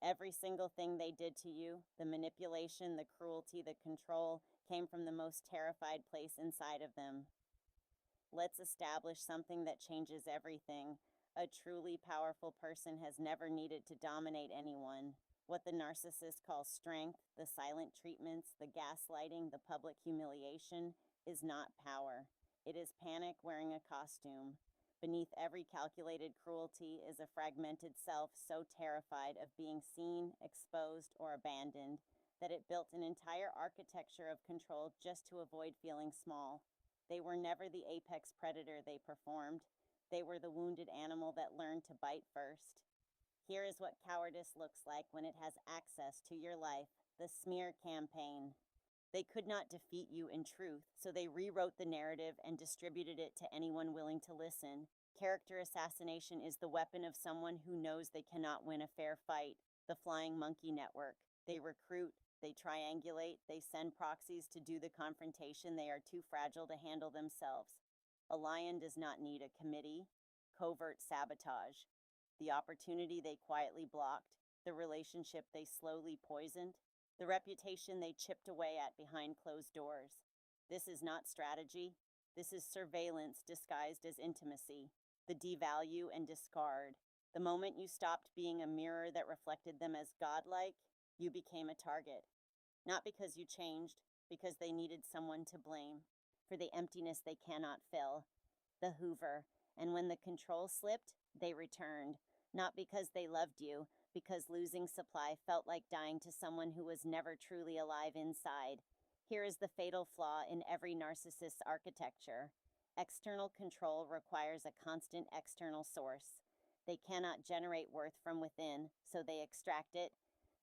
Every single thing they did to you, the manipulation, the cruelty, the control, came from the most terrified place inside of them. Let's establish something that changes everything. A truly powerful person has never needed to dominate anyone. What the narcissist calls strength, the silent treatments, the gaslighting, the public humiliation, is not power. It is panic wearing a costume. Beneath every calculated cruelty is a fragmented self so terrified of being seen, exposed, or abandoned that it built an entire architecture of control just to avoid feeling small. They were never the apex predator they performed. They were the wounded animal that learned to bite first. Here is what cowardice looks like when it has access to your life: the smear campaign. They could not defeat you in truth, so they rewrote the narrative and distributed it to anyone willing to listen. Character assassination is the weapon of someone who knows they cannot win a fair fight. The Flying Monkey Network. They recruit, they triangulate, they send proxies to do the confrontation they are too fragile to handle themselves. A lion does not need a committee. Covert sabotage. The opportunity they quietly blocked, the relationship they slowly poisoned, the reputation they chipped away at behind closed doors. This is not strategy. This is surveillance disguised as intimacy. The devalue and discard. The moment you stopped being a mirror that reflected them as godlike, you became a target. Not because you changed, because they needed someone to blame for the emptiness they cannot fill. The Hoover. And when the control slipped, they returned. Not because they loved you, because losing supply felt like dying to someone who was never truly alive inside. Here is the fatal flaw in every narcissist's architecture. External control requires a constant external source. They cannot generate worth from within, so they extract it.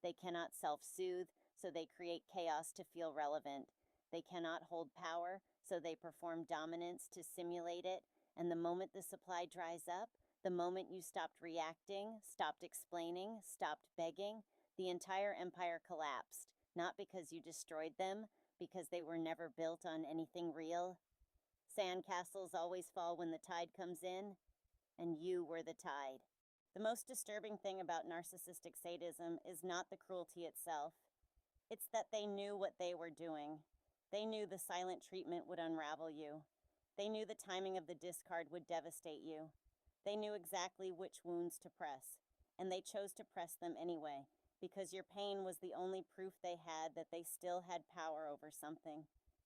They cannot self-soothe, so they create chaos to feel relevant. They cannot hold power, so they perform dominance to simulate it. And the moment the supply dries up, the moment you stopped reacting, stopped explaining, stopped begging, the entire empire collapsed. Not because you destroyed them, because they were never built on anything real. Sandcastles always fall when the tide comes in, and you were the tide. The most disturbing thing about narcissistic sadism is not the cruelty itself. It's that they knew what they were doing. They knew the silent treatment would unravel you. They knew the timing of the discard would devastate you. They knew exactly which wounds to press, and they chose to press them anyway, because your pain was the only proof they had that they still had power over something.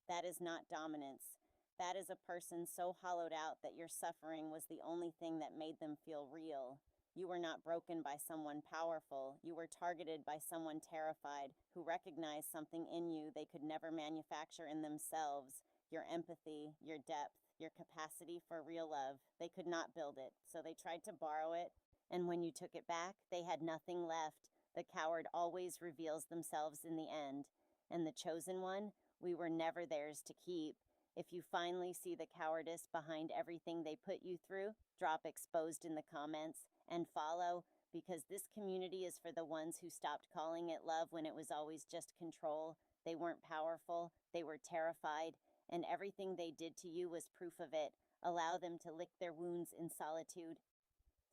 That is not dominance. That is a person so hollowed out that your suffering was the only thing that made them feel real. You were not broken by someone powerful. You were targeted by someone terrified who recognized something in you they could never manufacture in themselves: your empathy, your depth, your capacity for real love. They could not build it, so they tried to borrow it, and when you took it back, they had nothing left. The coward always reveals themselves in the end, and the chosen one, we were never theirs to keep. If you finally see the cowardice behind everything they put you through, drop exposed in the comments and follow, because this community is for the ones who stopped calling it love when it was always just control. They weren't powerful, they were terrified, and everything they did to you was proof of it. Allow them to lick their wounds in solitude.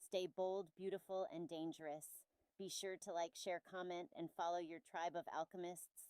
Stay bold, beautiful, and dangerous. Be sure to like, share, comment, and follow your tribe of alchemists.